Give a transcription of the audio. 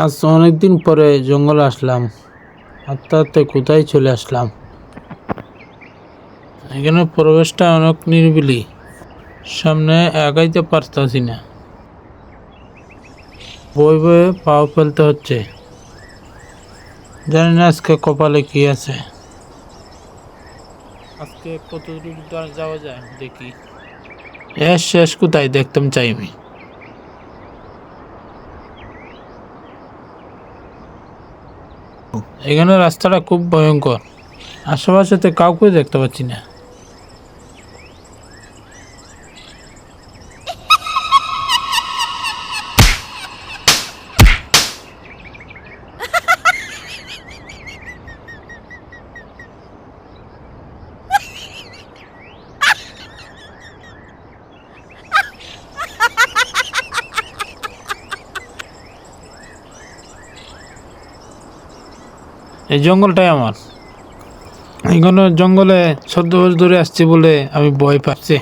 আজ অনেকদিন পরে জঙ্গলে আসলাম। হাঁটতে হাঁটতে কোথায় চলে আসলাম। এখানে পরিবেশটা অনেক নিরিবিলি, সামনে আগাইতে পারতাছি না, বয়ে বয়ে পাও ফেলতে হচ্ছে। জানি না আজকে কপালে কি আছে, আজকে কত দূর যাওয়া যায় দেখি। এর শেষ কোথায় দেখতাম চাই আমি। এখানে রাস্তাটা খুব ভয়ঙ্কর, আশেপাশেতে কাউকে দেখতে পাচ্ছি না। এই জঙ্গলটাই আমার। এখানে জঙ্গলে 14 বছর ধরে আসছি বলে আমি ভয় পাচ্ছি।